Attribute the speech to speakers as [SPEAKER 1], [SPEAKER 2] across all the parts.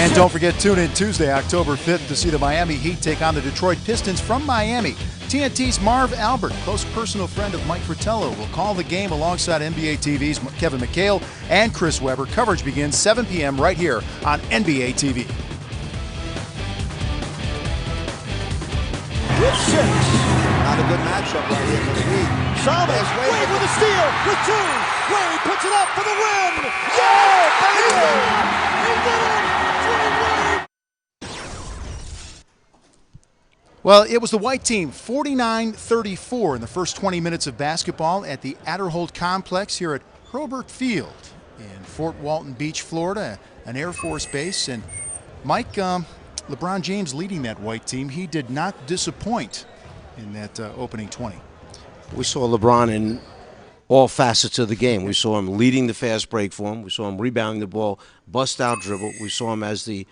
[SPEAKER 1] And don't forget, tune in Tuesday, October 5th to see the Miami Heat take on the Detroit Pistons from Miami. TNT's Marv Albert, close personal friend of Mike Fratello, will call the game alongside NBA TV's Kevin McHale and Chris Webber. Coverage begins 7 p.m. right here on NBA TV.
[SPEAKER 2] With 6. Not a good matchup right here for the Heat.
[SPEAKER 3] Chavez, Wade with a steal, with 2. Wade puts it up for the win. Yeah, baby! He did it!
[SPEAKER 1] Well, it was the white team, 49-34 in the first 20 minutes of basketball at the Adderholt Complex here at Hurlburt Field in Fort Walton Beach, Florida, an Air Force base. And Mike, LeBron James leading that white team, he did not disappoint in that opening 20.
[SPEAKER 4] We saw LeBron in all facets of the game. We saw him leading the fast break for him. We saw him rebounding the ball, bust out dribble. We saw him as the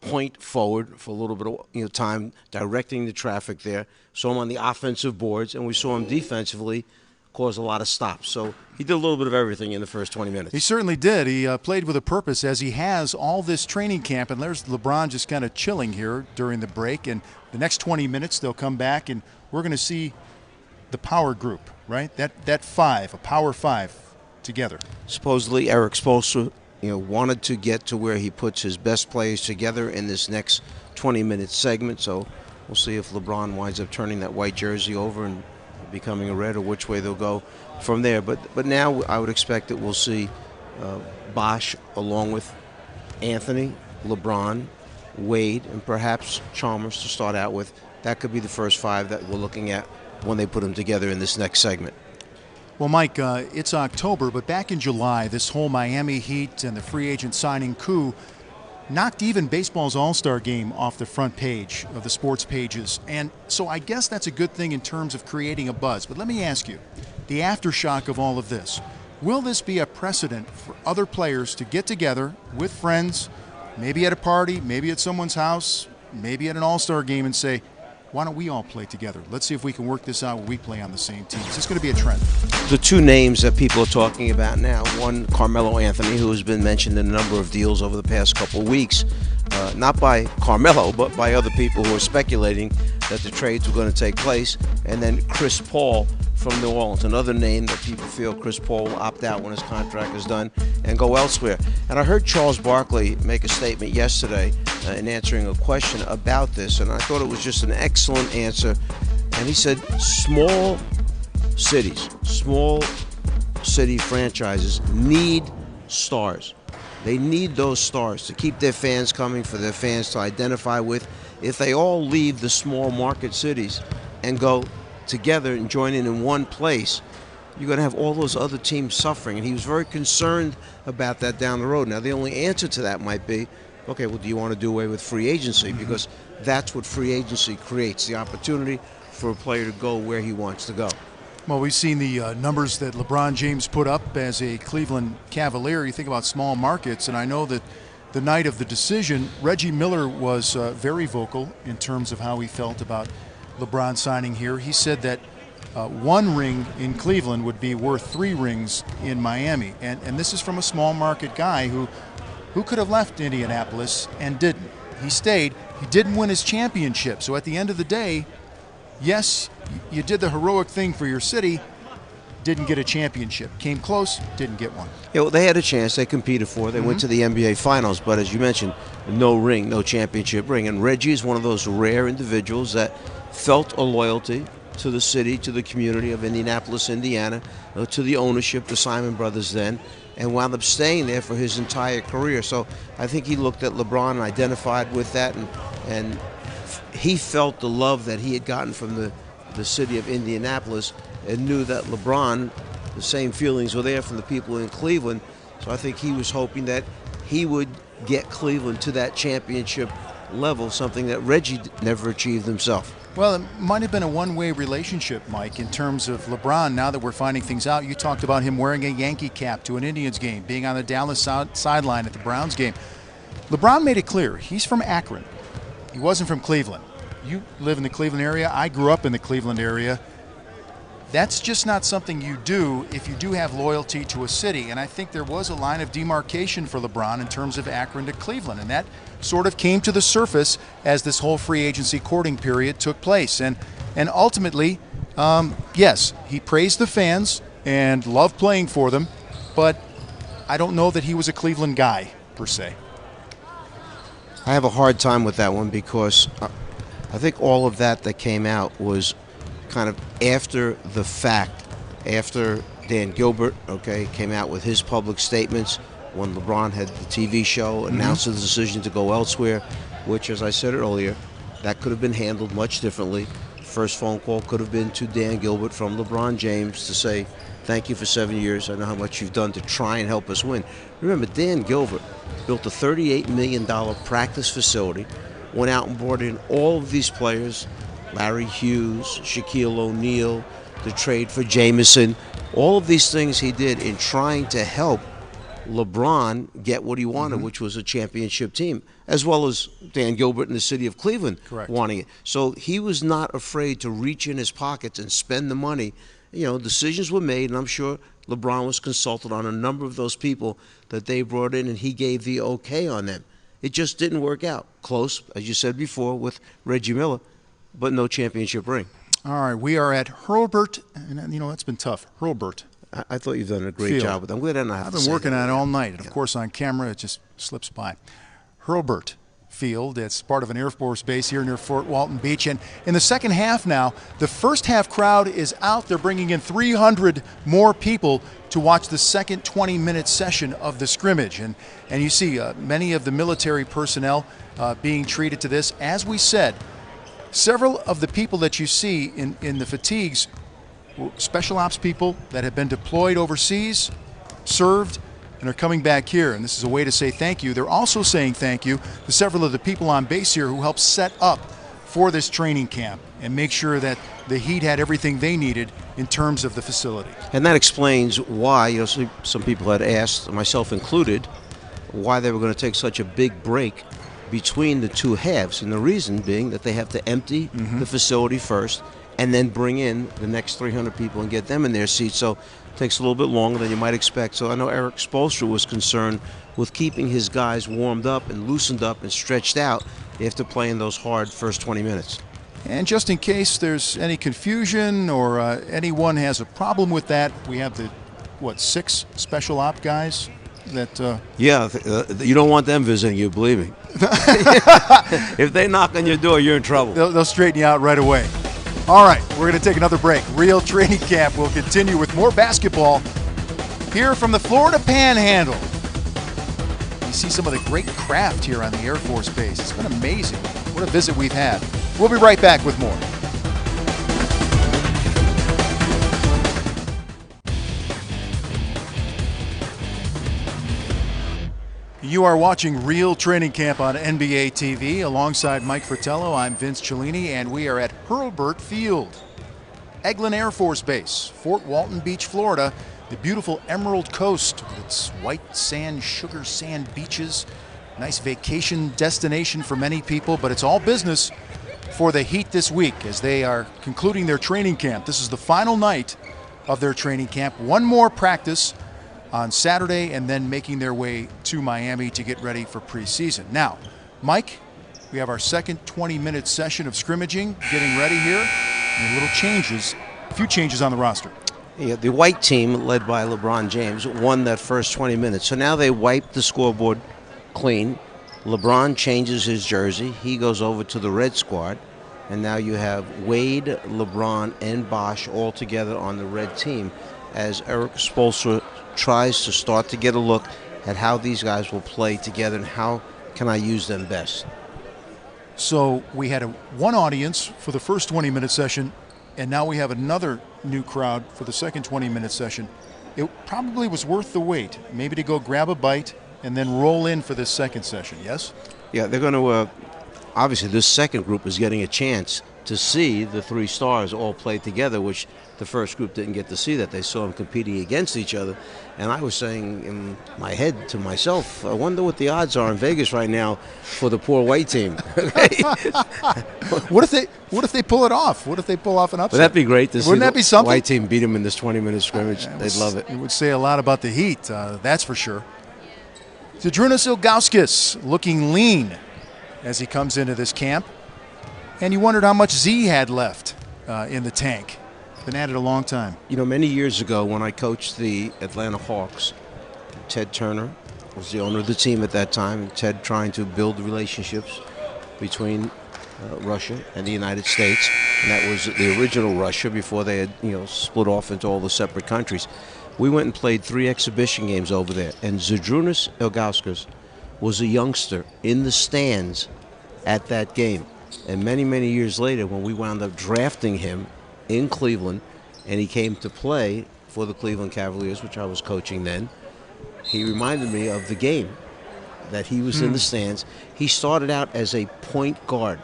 [SPEAKER 4] point forward for a little bit of time, directing the traffic there. Saw him on the offensive boards, and we saw him defensively cause a lot of stops. So he did a little bit of everything in the first 20 minutes.
[SPEAKER 1] He certainly did. He played with a purpose, as he has all this training camp. And there's LeBron just kind of chilling here during the break. And the next 20 minutes, they'll come back, and we're going to see the power group, right? That five, a power five together.
[SPEAKER 4] Supposedly Eric Spoelstra wanted to get to where he puts his best players together in this next 20-minute segment. So we'll see if LeBron winds up turning that white jersey over and becoming a red, or which way they'll go from there. But now I would expect that we'll see Bosh along with Anthony, LeBron, Wade, and perhaps Chalmers to start out with. That could be the first five that we're looking at when they put them together in this next segment.
[SPEAKER 1] Well, Mike, it's October, but back in July, this whole Miami Heat and the free agent signing coup knocked even baseball's All-Star Game off the front page of the sports pages. And so I guess that's a good thing in terms of creating a buzz. But let me ask you, the aftershock of all of this, will this be a precedent for other players to get together with friends, maybe at a party, maybe at someone's house, maybe at an All-Star Game, and say, why don't we all play together? Let's see if we can work this out when we play on the same team. Is this going to be a trend?
[SPEAKER 4] The two names that people are talking about now, one, Carmelo Anthony, who has been mentioned in a number of deals over the past couple of weeks, not by Carmelo, but by other people who are speculating that the trades were going to take place, and then Chris Paul from New Orleans, another name that people feel Chris Paul will opt out when his contract is done and go elsewhere. And I heard Charles Barkley make a statement yesterday in answering a question about this, and I thought it was just an excellent answer. And he said small cities, small city franchises need stars. They need those stars to keep their fans coming, for their fans to identify with. If they all leave the small market cities and go together and join in one place, you're going to have all those other teams suffering. And he was very concerned about that down the road. Now, the only answer to that might be, okay, well, do you want to do away with free agency? Because that's what free agency creates, the opportunity for a player to go where he wants to go.
[SPEAKER 1] Well, we've seen the numbers that LeBron James put up as a Cleveland Cavalier. You think about small markets, and I know that the night of the decision, Reggie Miller was very vocal in terms of how he felt about LeBron signing here. He said that one ring in Cleveland would be worth 3 rings in Miami. And this is from a small market guy who could have left Indianapolis and didn't. He stayed. He didn't win his championship. So at the end of the day, yes, you did the heroic thing for your city, didn't get a championship. Came close, didn't get one.
[SPEAKER 4] Yeah, well, they had a chance. They competed for it. They went to the NBA Finals. But as you mentioned, no ring, no championship ring. And Reggie is one of those rare individuals that felt a loyalty to the city, to the community of Indianapolis, Indiana, to the ownership, the Simon brothers then, and wound up staying there for his entire career. So I think he looked at LeBron and identified with that, and he felt the love that he had gotten from the city of Indianapolis, and knew that LeBron, the same feelings were there from the people in Cleveland. So I think he was hoping that he would get Cleveland to that championship level, something that Reggie never achieved himself.
[SPEAKER 1] Well, it might have been a one-way relationship, Mike, in terms of LeBron. Now that we're finding things out, you talked about him wearing a Yankee cap to an Indians game, being on the Dallas sideline at the Browns game. LeBron made it clear he's from Akron. He wasn't from Cleveland. You live in the Cleveland area. I grew up in the Cleveland area. That's just not something you do if you do have loyalty to a city. And I think there was a line of demarcation for LeBron in terms of Akron to Cleveland. And that sort of came to the surface as this whole free agency courting period took place. And ultimately, yes, he praised the fans and loved playing for them, but I don't know that he was a Cleveland guy, per se.
[SPEAKER 4] I have a hard time with that one because I think all of that came out was kind of after the fact, after Dan Gilbert, came out with his public statements when LeBron had the TV show, announced the decision to go elsewhere, which, as I said earlier, that could have been handled much differently. First phone call could have been to Dan Gilbert from LeBron James to say, thank you for 7 years. I know how much you've done to try and help us win. Remember, Dan Gilbert built a $38 million practice facility, went out and brought in all of these players, Larry Hughes, Shaquille O'Neal, the trade for Jameson, all of these things he did in trying to help LeBron get what he wanted, which was a championship team, as well as Dan Gilbert and the city of Cleveland wanting it. So he was not afraid to reach in his pockets and spend the money. You know, decisions were made, and I'm sure LeBron was consulted on a number of those people that they brought in, and he gave the okay on them. It just didn't work out. Close, as you said before, with Reggie Miller, but no championship ring.
[SPEAKER 1] All right, we are at Hurlburt, and you know, that's been tough. Hurlburt.
[SPEAKER 4] I thought you've done a great job with them. I'm glad I don't have
[SPEAKER 1] I've
[SPEAKER 4] to
[SPEAKER 1] been
[SPEAKER 4] say
[SPEAKER 1] working
[SPEAKER 4] that.
[SPEAKER 1] on it all night, and of course on camera it just slips by. Hurlburt Field, it's part of an Air Force base here near Fort Walton Beach, and in the second half now, the first half crowd is out. They're bringing in 300 more people to watch the second 20-minute session of the scrimmage, and you see many of the military personnel being treated to this. As we said, several of the people that you see in the fatigues were special ops people that have been deployed overseas, served, and are coming back here. And this is a way to say thank you. They're also saying thank you to several of the people on base here who helped set up for this training camp and make sure that the Heat had everything they needed in terms of the facility.
[SPEAKER 4] And that explains why, you know, some people had asked, myself included, why they were going to take such a big break between the two halves. And the reason being that they have to empty the facility first and then bring in the next 300 people and get them in their seats. So it takes a little bit longer than you might expect. So I know Eric Spoelstra was concerned with keeping his guys warmed up and loosened up and stretched out after playing those hard first 20 minutes.
[SPEAKER 1] And just in case there's any confusion or anyone has a problem with that, we have the, 6 special op guys that...
[SPEAKER 4] you don't want them visiting you, believe me. If they knock on your door, you're in trouble.
[SPEAKER 1] They'll straighten you out right away. All right, we're going to take another break. Real Training Camp will continue with more basketball here from the Florida Panhandle. You see some of the great craft here on the Air Force Base. It's been amazing. What a visit we've had. We'll be right back with more. You are watching Real Training Camp on NBA TV. Alongside Mike Fratello, I'm Vince Cellini, and we are at Hurlburt Field, Eglin Air Force Base, Fort Walton Beach, Florida. The beautiful Emerald Coast with its white sand, sugar sand beaches. Nice vacation destination for many people, but it's all business for the Heat this week as they are concluding their training camp. This is the final night of their training camp. One more practice on Saturday, and then making their way to Miami to get ready for preseason. Now, Mike, we have our second 20-minute session of scrimmaging, getting ready here, and a few changes on the roster.
[SPEAKER 4] Yeah, the white team, led by LeBron James, won that first 20 minutes. So now they wipe the scoreboard clean. LeBron changes his jersey. He goes over to the red squad. And now you have Wade, LeBron, and Bosh all together on the red team as Eric Spoelstra tries to start to get a look at how these guys will play together and how can I use them best.
[SPEAKER 1] So we had one audience for the first 20-minute session, and now we have another new crowd for the second 20-minute session. It probably was worth the wait, maybe to go grab a bite and then roll in for this second session, yes?
[SPEAKER 4] Yeah, they're going to, obviously this second group is getting a chance to see the three stars all play together, which the first group didn't get to see that. They saw them competing against each other. And I was saying in my head to myself, I wonder what the odds are in Vegas right now for the poor white team.
[SPEAKER 1] What if they pull it off? What if they pull off an upset?
[SPEAKER 4] Would that be great to see?
[SPEAKER 1] Wouldn't that be something?
[SPEAKER 4] White team beat them in this 20-minute scrimmage. They'd love it.
[SPEAKER 1] It would say a lot about the Heat, that's for sure. Zydrunas Ilgauskas looking lean as he comes into this camp. And you wondered how much Z had left in the tank. Been at it a long time.
[SPEAKER 4] You know, many years ago when I coached the Atlanta Hawks, Ted Turner was the owner of the team at that time. Ted trying to build relationships between Russia and the United States. And that was the original Russia before they had, split off into all the separate countries. We went and played 3 exhibition games over there. And Zydrunas Ilgauskas was a youngster in the stands at that game. And many, many years later, when we wound up drafting him in Cleveland, and he came to play for the Cleveland Cavaliers, which I was coaching then, he reminded me of the game that he was in the stands. He started out as a point guard.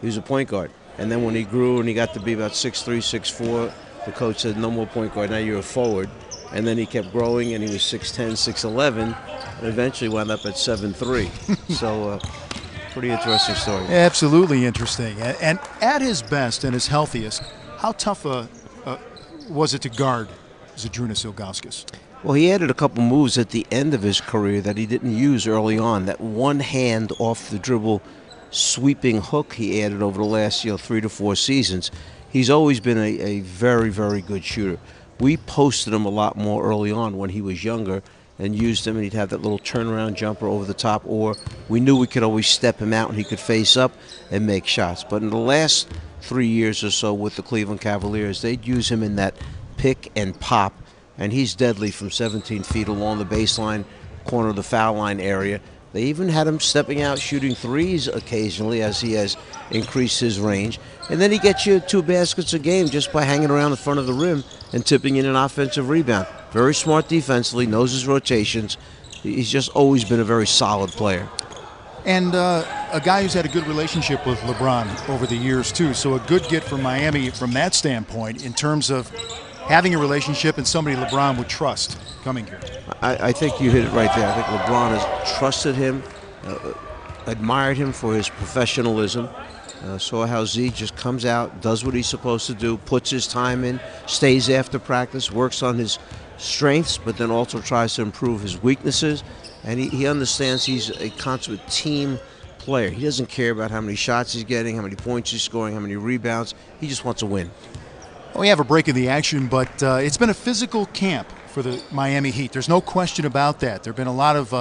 [SPEAKER 4] He was a point guard. And then when he grew and he got to be about 6'3", 6'4", the coach said, no more point guard, now you're a forward. And then he kept growing, and he was 6'10", 6'11", and eventually wound up at 7'3". So, pretty interesting story.
[SPEAKER 1] Absolutely interesting. And at his best and his healthiest, how tough was it to guard Zydrunas Ilgauskas?
[SPEAKER 4] Well, he added a couple moves at the end of his career that he didn't use early on. That one hand off the dribble sweeping hook he added over the last 3 to 4 seasons. He's always been a very, very good shooter. We posted him a lot more early on when he was younger and used him, and he'd have that little turnaround jumper over the top, or we knew we could always step him out and he could face up and make shots. But in the last 3 years or so with the Cleveland Cavaliers, they'd use him in that pick and pop, and he's deadly from 17 feet along the baseline, corner of the foul line area. They even had him stepping out shooting threes occasionally as he has increased his range. And then he gets you 2 baskets a game just by hanging around the front of the rim and tipping in an offensive rebound. Very smart defensively, knows his rotations. He's just always been a very solid player.
[SPEAKER 1] And a guy who's had a good relationship with LeBron over the years, too. So a good get for Miami from that standpoint in terms of having a relationship and somebody LeBron would trust coming here.
[SPEAKER 4] I think you hit it right there. I think LeBron has trusted him, admired him for his professionalism. Saw how Z just comes out, does what he's supposed to do, puts his time in, stays after practice, works on his strengths, but then also tries to improve his weaknesses. And he understands he's a consummate team player. He doesn't care about how many shots he's getting, how many points he's scoring, how many rebounds. He just wants to win.
[SPEAKER 1] Well, we have a break in the action, but it's been a physical camp for the Miami Heat. There's no question about that. There have been a lot of,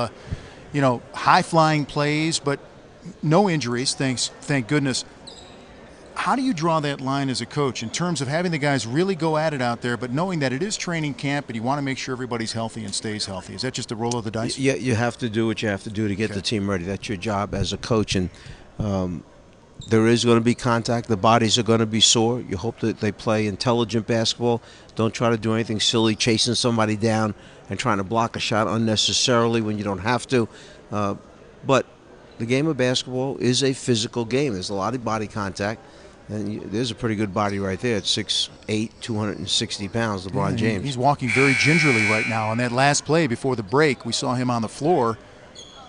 [SPEAKER 1] high-flying plays, but no injuries, thank goodness. How do you draw that line as a coach in terms of having the guys really go at it out there, but knowing that it is training camp and you want to make sure everybody's healthy and stays healthy? Is that just a roll of the dice?
[SPEAKER 4] Yeah, you have to do what you have to do to get the team ready. That's your job as a coach, and there is going to be contact. The bodies are going to be sore. You hope that they play intelligent basketball. Don't try to do anything silly, chasing somebody down and trying to block a shot unnecessarily when you don't have to. But the game of basketball is a physical game. There's a lot of body contact. And there's a pretty good body right there at 6'8", 260 pounds, LeBron James.
[SPEAKER 1] He's walking very gingerly right now. On that last play before the break, we saw him on the floor.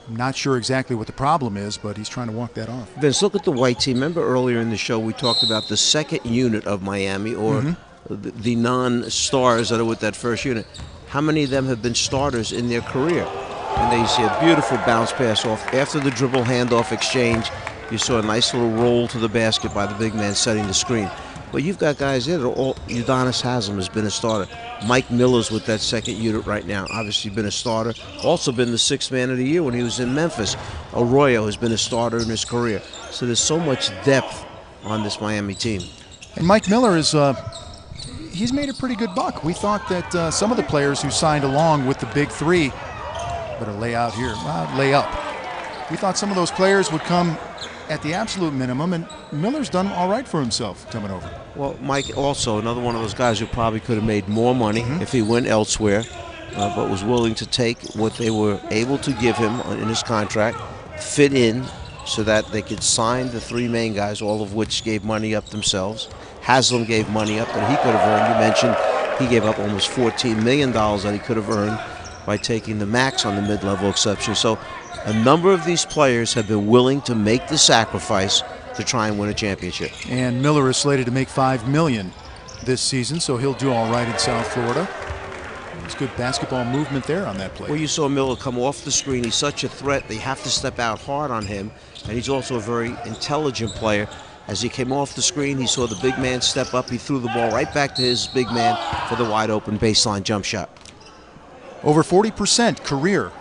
[SPEAKER 1] I'm not sure exactly what the problem is, but he's trying to walk that off.
[SPEAKER 4] Vince, look at the white team. Remember earlier in the show we talked about the second unit of Miami, or the non-stars that are with that first unit. How many of them have been starters in their career? And they see a beautiful bounce pass off after the dribble handoff exchange. You saw a nice little roll to the basket by the big man setting the screen. But you've got guys there that are all. Udonis Haslem has been a starter. Mike Miller's with that second unit right now. Obviously been a starter. Also been the 6th man of the year when he was in Memphis. Arroyo has been a starter in his career. So there's so much depth on this Miami team.
[SPEAKER 1] And Mike Miller is he's made a pretty good buck. We thought that some of the players who signed along with the big three, better lay out here, lay up. We thought some of those players would come at the absolute minimum, and Miller's done all right for himself coming over.
[SPEAKER 4] Well, Mike also another one of those guys who probably could have made more money if he went elsewhere, but was willing to take what they were able to give him in his contract, fit in, so that they could sign the three main guys, all of which gave money up themselves. Haslam gave money up that he could have earned. You mentioned he gave up almost $14 million that he could have earned by taking the max on the mid-level exception. So a number of these players have been willing to make the sacrifice to try and win a championship.
[SPEAKER 1] And Miller is slated to make $5 million this season, so he'll do all right in South Florida. There's good basketball movement there on that play.
[SPEAKER 4] Well, you saw Miller come off the screen. He's such a threat. They have to step out hard on him. And he's also a very intelligent player. As he came off the screen, he saw the big man step up. He threw the ball right back to his big man for the wide-open baseline jump shot.
[SPEAKER 1] Over 40% career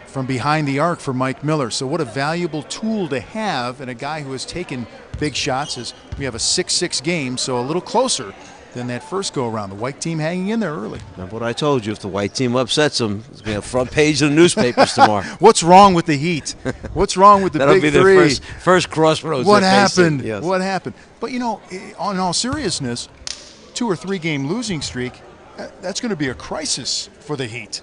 [SPEAKER 1] from behind the arc for Mike Miller. So what a valuable tool to have, and a guy who has taken big shots. As we have a 6-6 game, so a little closer than that first go-around. The white team hanging in there early.
[SPEAKER 4] Remember what I told you, if the white team upsets them, it's going to be a front page of the newspapers tomorrow.
[SPEAKER 1] What's wrong with the Heat? What's wrong with the
[SPEAKER 4] That'll
[SPEAKER 1] big
[SPEAKER 4] be
[SPEAKER 1] three?
[SPEAKER 4] Their first crossroads.
[SPEAKER 1] What happened?
[SPEAKER 4] Yes.
[SPEAKER 1] What happened? But, you know, in all seriousness, 2 or 3 game losing streak, that's going to be a crisis for the Heat.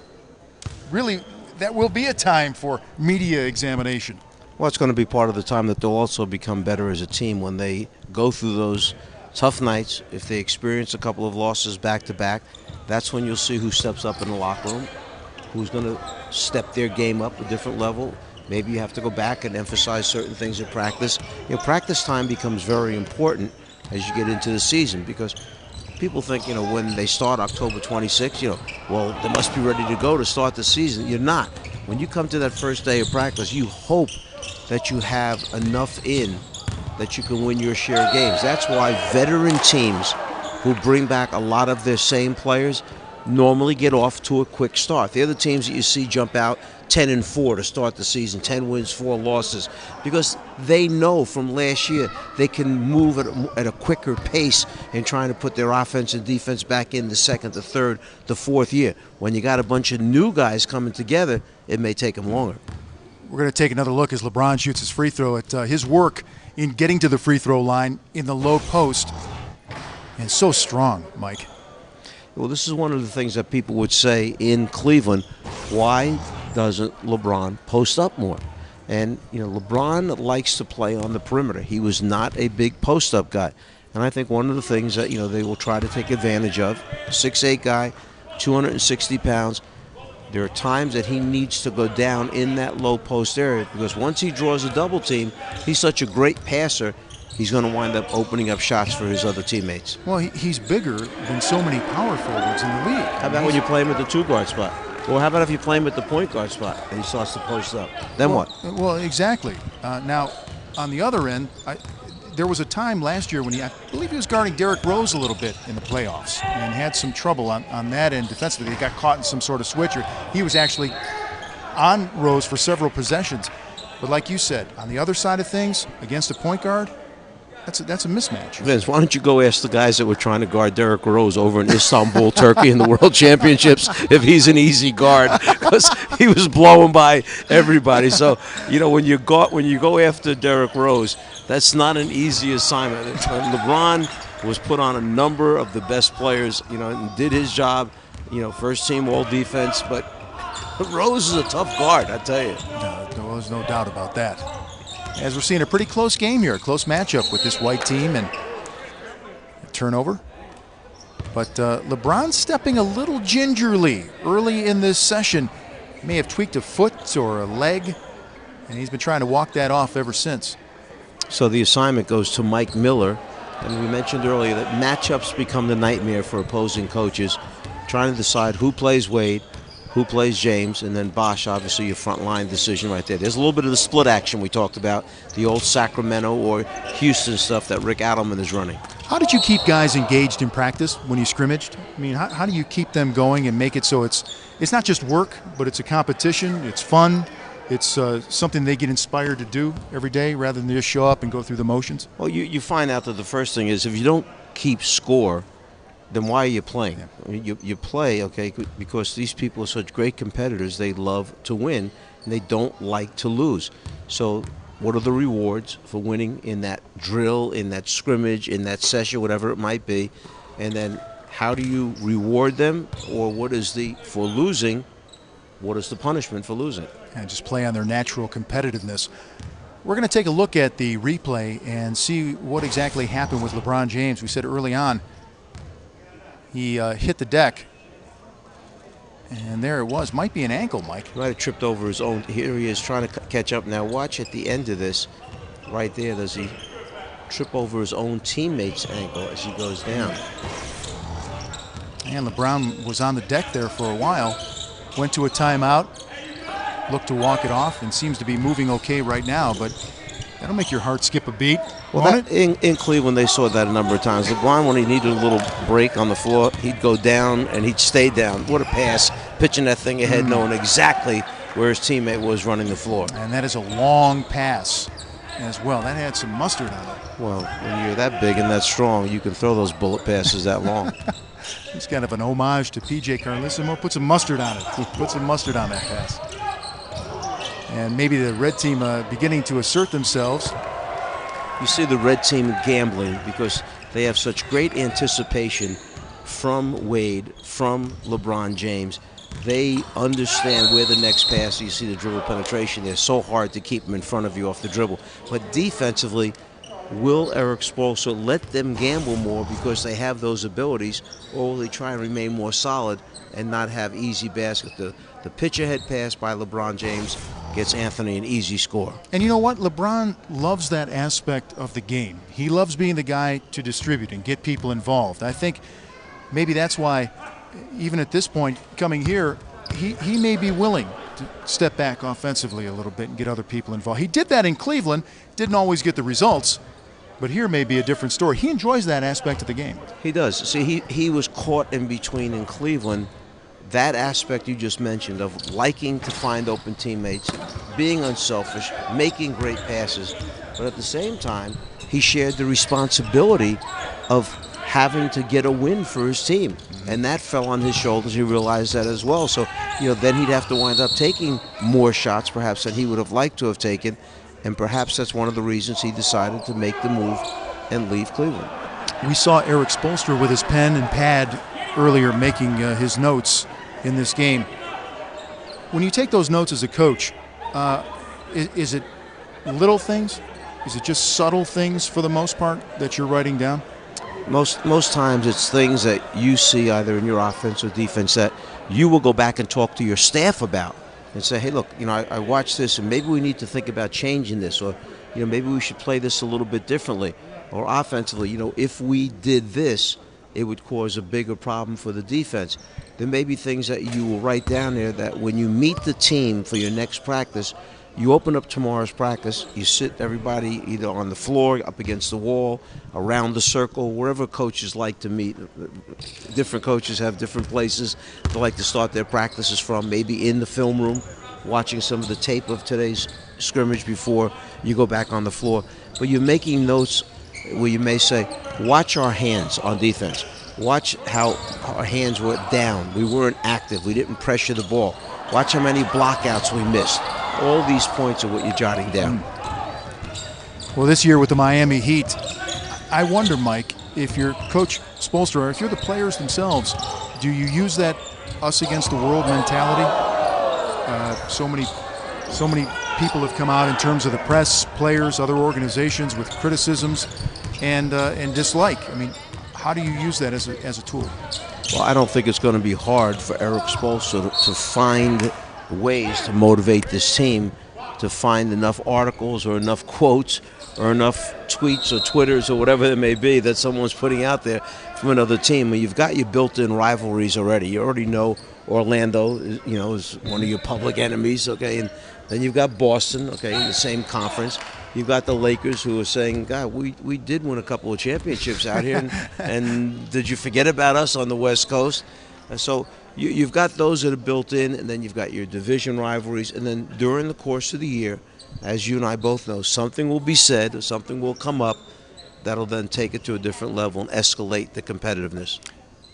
[SPEAKER 1] Really, that will be a time for media examination.
[SPEAKER 4] Well, it's going to be part of the time that they'll also become better as a team when they go through those tough nights. If they experience a couple of losses back-to-back, that's when you'll see who steps up in the locker room, who's going to step their game up a different level. Maybe you have to go back and emphasize certain things in practice. You know, practice time becomes very important as you get into the season, because people think, you know, when they start October 26th, you know, well, they must be ready to go to start the season. You're not. When you come to that first day of practice, you hope that you have enough in that you can win your share of games. That's why veteran teams who bring back a lot of their same players normally get off to a quick start. They're the teams that you see jump out 10-4 to start the season, 10 wins, 4 losses, because they know from last year they can move at a quicker pace in trying to put their offense and defense back in the second, the third, the fourth year. When you got a bunch of new guys coming together, it may take them longer.
[SPEAKER 1] We're going to take another look as LeBron shoots his free throw at his work in getting to the free throw line in the low post. And so strong, Mike.
[SPEAKER 4] Well, this is one of the things that people would say in Cleveland. Why doesn't LeBron post up more? And, you know, LeBron likes to play on the perimeter. He was not a big post-up guy. And I think one of the things that, you know, they will try to take advantage of, 6'8" guy, 260 pounds, there are times that he needs to go down in that low post area, because once he draws a double team, he's such a great passer, he's going to wind up opening up shots for his other teammates.
[SPEAKER 1] Well, he's bigger than so many power forwards in the league.
[SPEAKER 4] How about when you play him at the 2-guard spot? Well, how about if you play him at the point guard spot and he starts to post up? Then what?
[SPEAKER 1] Well, exactly. Now, on the other end, there was a time last year when I believe he was guarding Derrick Rose a little bit in the playoffs and had some trouble on that end defensively. He got caught in some sort of switch, or he was actually on Rose for several possessions. But like you said, on the other side of things, against a point guard, that's a mismatch.
[SPEAKER 4] Vince, why don't you go ask the guys that were trying to guard Derrick Rose over in Istanbul, Turkey in the World Championships if he's an easy guard, because he was blowing by everybody. So, you know, when you go after Derrick Rose, that's not an easy assignment. LeBron was put on a number of the best players, you know, and did his job, you know, first team all defense, but Rose is a tough guard, I tell you.
[SPEAKER 1] No, there's no doubt about that. As we're seeing a pretty close game here, a close matchup with this white team, and a turnover. But LeBron stepping a little gingerly early in this session. May have tweaked a foot or a leg, and he's been trying to walk that off ever since.
[SPEAKER 4] So the assignment goes to Mike Miller, and we mentioned earlier that matchups become the nightmare for opposing coaches, trying to decide who plays Wade, who plays James, and then Bosh, obviously your front line decision right there. There's a little bit of the split action we talked about, the old Sacramento or Houston stuff that Rick Adelman is running.
[SPEAKER 1] How did you keep guys engaged in practice when you scrimmaged? I mean, how do you keep them going and make it so it's not just work, but it's a competition, it's fun, it's something they get inspired to do every day rather than just show up and go through the motions?
[SPEAKER 4] Well, you find out that the first thing is if you don't keep score, then why are you playing?
[SPEAKER 1] Yeah.
[SPEAKER 4] I mean, you play, okay, because these people are such great competitors. They love to win, and they don't like to lose. So what are the rewards for winning in that drill, in that scrimmage, in that session, whatever it might be? And then how do you reward them? Or for losing, what is the punishment for losing?
[SPEAKER 1] And just play on their natural competitiveness. We're going to take a look at the replay and see what exactly happened with LeBron James. We said early on he hit the deck, and there it was. Might be an ankle, Mike.
[SPEAKER 4] He might have tripped over his own. Here he is trying to catch up. Now watch at the end of this, right there, does he trip over his own teammate's ankle as he goes down.
[SPEAKER 1] And LeBron was on the deck there for a while, went to a timeout, looked to walk it off, and seems to be moving okay right now, but that'll make your heart skip a beat.
[SPEAKER 4] Well, in Cleveland, they saw that a number of times. LeBron, when he needed a little break on the floor, he'd go down and he'd stay down. What a pass, pitching that thing ahead, knowing exactly where his teammate was running the floor.
[SPEAKER 1] And that is a long pass as well. That had some mustard on it.
[SPEAKER 4] Well, when you're that big and that strong, you can throw those bullet passes that long.
[SPEAKER 1] It's kind of an homage to P.J. Carlissimo. Put some mustard on it. Put some mustard on that pass. And maybe the red team beginning to assert themselves.
[SPEAKER 4] You see the red team gambling because they have such great anticipation from Wade, from LeBron James. They understand where the next pass, you see the dribble penetration. They're so hard to keep them in front of you off the dribble. But defensively, will Eric Spoelstra let them gamble more because they have those abilities, or will they try and remain more solid and not have easy baskets? The pitch ahead pass by LeBron James gets Anthony an easy score.
[SPEAKER 1] And you know what? LeBron loves that aspect of the game. He loves being the guy to distribute and get people involved. I think maybe that's why, even at this point, coming here, he may be willing to step back offensively a little bit and get other people involved. He did that in Cleveland, didn't always get the results, but here may be a different story. He enjoys that aspect of the game.
[SPEAKER 4] He does. See, he was caught in between in Cleveland. That aspect you just mentioned of liking to find open teammates, being unselfish, making great passes, but at the same time, he shared the responsibility of having to get a win for his team, and that fell on his shoulders. He realized that as well. So, then he'd have to wind up taking more shots, perhaps, than he would have liked to have taken, and perhaps that's one of the reasons he decided to make the move and leave Cleveland.
[SPEAKER 1] We saw Eric Spoelstra with his pen and pad earlier making his notes in this game. When you take those notes as a coach, is it little things? Is it just subtle things for the most part that you're writing down?
[SPEAKER 4] Most times it's things that you see either in your offense or defense that you will go back and talk to your staff about and say, hey, look, I watched this and maybe we need to think about changing this, or maybe we should play this a little bit differently, or offensively, if we did this, it would cause a bigger problem for the defense. There may be things that you will write down there that when you meet the team for your next practice, you open up tomorrow's practice, you sit everybody either on the floor, up against the wall, around the circle, wherever coaches like to meet. Different coaches have different places they like to start their practices from, maybe in the film room, watching some of the tape of today's scrimmage before you go back on the floor. But you're making notes where you may say, watch our hands on defense. Watch how our hands were down. We weren't active. We didn't pressure the ball. Watch how many blockouts we missed. All these points are what you're jotting down.
[SPEAKER 1] Well, this year with the Miami Heat, I wonder, Mike, if you're Coach Spoelstra, or if you're the players themselves, do you use that us against the world mentality? So many people have come out in terms of the press, players, other organizations with criticisms and dislike. I mean, how do you use that as a tool?
[SPEAKER 4] Well, I don't think it's going to be hard for Eric Spoelstra to find ways to motivate this team, to find enough articles or enough quotes or enough tweets or Twitters or whatever it may be that someone's putting out there from another team. Well, you've got your built-in rivalries already. You already know Orlando, is one of your public enemies, okay, and then you've got Boston, okay, in the same conference. You've got the Lakers who are saying, God, we did win a couple of championships out here, and did you forget about us on the West Coast? And so you've got those that are built in, and then you've got your division rivalries, and then during the course of the year, as you and I both know, something will be said or something will come up that'll then take it to a different level and escalate the competitiveness.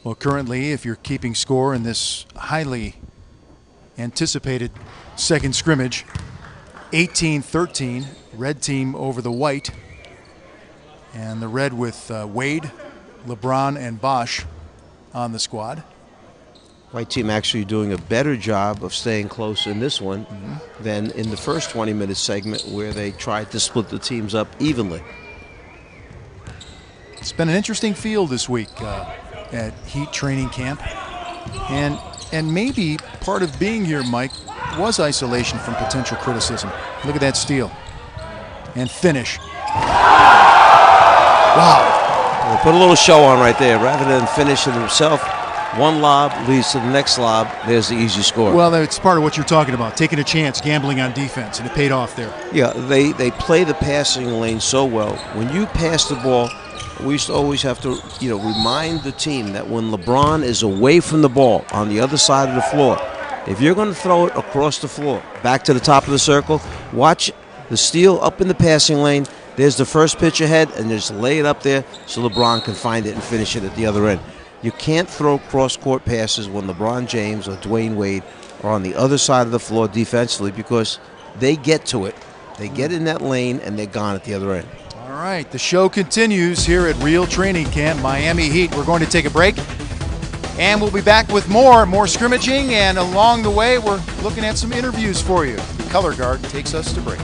[SPEAKER 1] Well, currently, if you're keeping score in this highly anticipated second scrimmage, 18-13, red team over the white, and the red with Wade, LeBron, and Bosh on the squad.
[SPEAKER 4] White team actually doing a better job of staying close in this one than in the first 20-minute segment where they tried to split the teams up evenly.
[SPEAKER 1] It's been an interesting field this week at Heat training camp. And maybe part of being here, Mike, was isolation from potential criticism. Look at that steal. And finish. Wow.
[SPEAKER 4] Well, put a little show on right there. Rather than finish it himself, one lob leads to the next lob. There's the easy score.
[SPEAKER 1] Well, it's part of what you're talking about, taking a chance, gambling on defense, and it paid off there.
[SPEAKER 4] Yeah, they play the passing lane so well. When you pass the ball, we used to always have to, remind the team that when LeBron is away from the ball on the other side of the floor, if you're going to throw it across the floor, back to the top of the circle, watch the steal up in the passing lane. There's the first pitch ahead, and just lay it up there so LeBron can find it and finish it at the other end. You can't throw cross-court passes when LeBron James or Dwayne Wade are on the other side of the floor defensively because they get to it. They get in that lane, and they're gone at the other end.
[SPEAKER 1] All right, the show continues here at Real Training Camp, Miami Heat. We're going to take a break, and we'll be back with more scrimmaging, and along the way, we're looking at some interviews for you. The color guard takes us to break.